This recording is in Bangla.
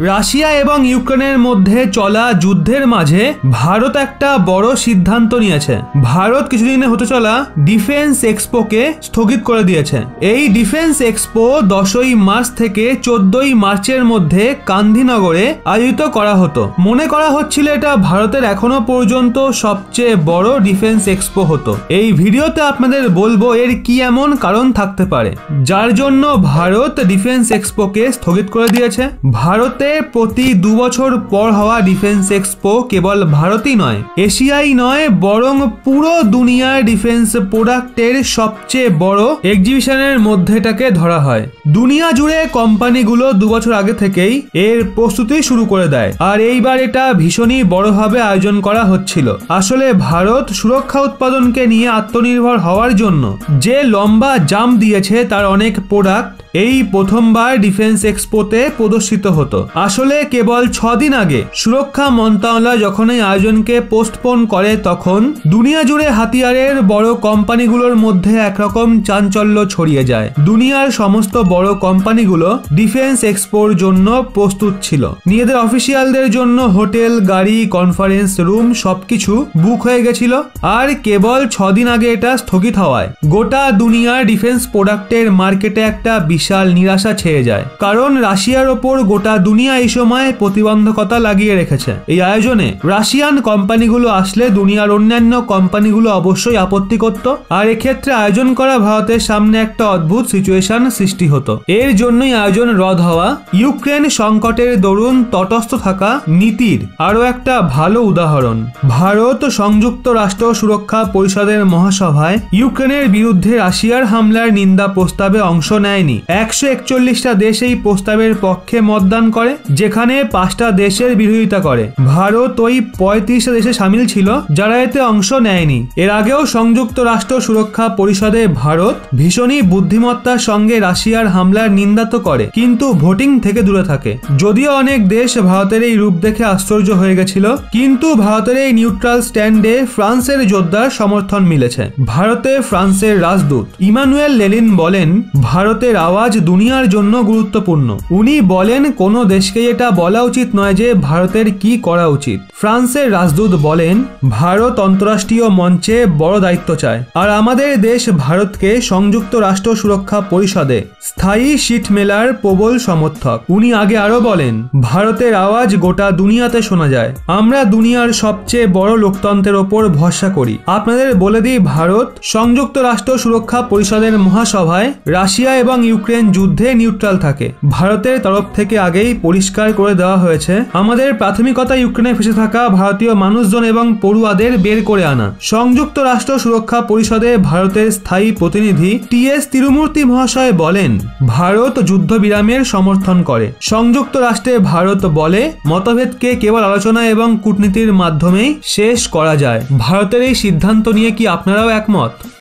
রাশিয়া এবং ইউক্রেনের মধ্যে চলা যুদ্ধের মাঝে ভারত একটা বড় সিদ্ধান্ত নিয়েছে। ভারত কিছুদিনে হতে চলা ডিফেন্স এক্সপোকে স্থগিত করে দিয়েছে। এই ডিফেন্স এক্সপো 10ই মার্চ থেকে 14ই মার্চের মধ্যে গান্ধীনগরে আয়োজিত করা হতো। মনে করা হচ্ছিল এটা ভারতের এখনো পর্যন্ত সবচেয়ে বড় ডিফেন্স এক্সপো হতো। এই ভিডিওতে আপনাদের বলবো এর কি এমন কারণ থাকতে পারে যার জন্য ভারত ডিফেন্স এক্সপোকে স্থগিত করে দিয়েছে। ভারতে প্রতি 2 বছর পর হওয়া ডিফেন্স এক্সপো কেবল ভারতই নয়, এশিয়াই নয়, বরং পুরো দুনিয়ার ডিফেন্স প্রোডাক্টের সবচেয়ে বড় এক্সিবিশনের মধ্যে এটাকে ধরা হয়। দুনিয়া জুড়ে কোম্পানিগুলো 2 বছর আগে থেকেই এর প্রস্তুতি শুরু করে দেয়, আর এইবার এটা ভীষণই বড়ভাবে আয়োজন করা হচ্ছিল। আসলে ভারত সুরক্ষা উৎপাদনকে নিয়ে আত্মনির্ভর হওয়ার জন্য যে লম্বা জাম্প দিয়েছে তার অনেক প্রোডাক্ট এই প্রথমবার ডিফেন্স এক্সপোতে প্রদর্শিত হতো। আসলে কেবল 6 দিন আগে সুরক্ষা মন্ত্রণালয় যখন এই আয়োজনকে পোস্টপোন করে তখন দুনিয়া জুড়ে হাতিয়ারের বড় কোম্পানিগুলোর মধ্যে একরকম চাঞ্চল্য ছড়িয়ে যায়। দুনিয়ার সমস্ত বড় কোম্পানিগুলো ডিফেন্স এক্সপোর জন্য প্রস্তুত ছিল। নিজেদের অফিসিয়ালদের জন্য হোটেল, গাড়ি, কনফারেন্স রুম সবকিছু বুক হয়ে গেছিল। আর কেবল 6 দিন আগে এটা স্থগিত হওয়ায় গোটা দুনিয়ার ডিফেন্স প্রোডাক্টের মার্কেটে একটা বিশাল নিরাশা ছেয়ে যায়। কারণ রাশিয়ার ওপর গোটা দুনিয়া এই সময় প্রতিবন্ধকতা লাগিয়ে রেখেছে। এই আয়োজনে রাশিয়ান কোম্পানিগুলো আসলে দুনিয়ার অন্যান্য কোম্পানিগুলো অবশ্যই আপত্তি করত, আর এক্ষেত্রে আয়োজন করা ভারতের সামনে একটা অদ্ভুত সিচুয়েশন সৃষ্টি হতো। এর জন্যই আয়োজন রদ হওয়া ইউক্রেন সংকটের দরুন তটস্থ থাকা নীতির আরো একটা ভালো উদাহরণ। ভারত সংযুক্ত রাষ্ট্র সুরক্ষা পরিষদের মহাসভায় ইউক্রেনের বিরুদ্ধে রাশিয়ার হামলার নিন্দা প্রস্তাবে অংশ নেয়নি। 141টা দেশ এই প্রস্তাবের পক্ষে মতদান করে, যেখানে 5টা দেশের বিরোধিতা করে। ভারত ওই 35টা দেশে সামিল ছিল যারা এতে অংশ নেয়নি। এর আগেও সংযুক্ত রাষ্ট্র সুরক্ষা পরিষদে ভারত ভীষণই বুদ্ধিমত্তার সঙ্গে রাশিয়ার হামলার নিন্দা তো করে, কিন্তু ভোটিং থেকে দূরে থাকে। যদিও অনেক দেশ ভারতের এই রূপ দেখে আশ্চর্য হয়ে গেছিল, কিন্তু ভারতের এই নিউট্রাল স্ট্যান্ডে ফ্রান্সের জোরদার সমর্থন মিলেছে। ভারতে ফ্রান্সের রাজদূত ইমানুয়েল লেনিন বলেন, ভারতের আওয়াজ দুনিয়ার জন্য গুরুত্বপূর্ণ। উনি বলেন কোনো দেশকে এটা বলা উচিত নয় যে ভারতের কি করা উচিত। ফ্রান্সের রাজদূত বলেন, ভারত অন্তর্রাষ্ট্রীয় মঞ্চে বড় দায়িত্ব চায়, আর আমাদের দেশ ভারতকে সংযুক্ত রাষ্ট্র সুরক্ষা পরিষদে স্থায়ী সিট মেলার প্রবল সমর্থক। উনি আগে আরো বলেন, ভারতের আওয়াজ গোটা দুনিয়াতে শোনা যায়। আমরা দুনিয়ার সবচেয়ে বড় লোকতন্ত্রের ওপর ভরসা করি। আপনাদের বলে দিই, ভারত সংযুক্ত রাষ্ট্র সুরক্ষা পরিষদের মহাসভায় রাশিয়া এবং ইউক্রেন যুদ্ধে নিউট্রাল থাকে। ভারতের তরফ থেকে আগেই পরিষ্কার করে দেওয়া হয়েছে, আমাদের প্রাথমিকতা ইউক্রেনে ফেসে থাকা ভারতীয় মানুষজন এবং পড়ুয়াদের বের করে আনা। সংযুক্ত রাষ্ট্র সুরক্ষা পরিষদে ভারতের স্থায়ী প্রতিনিধি টি.এস. তিরুমূর্তি মহাশয় বলেন, ভারত যুদ্ধবিরামের সমর্থন করে। সংযুক্ত রাষ্ট্রে ভারত বলে, মতভেদকে কেবল আলোচনা এবং কূটনীতির মাধ্যমেই শেষ করা যায়। ভারতের এই সিদ্ধান্ত নিয়ে কি আপনারাও একমত?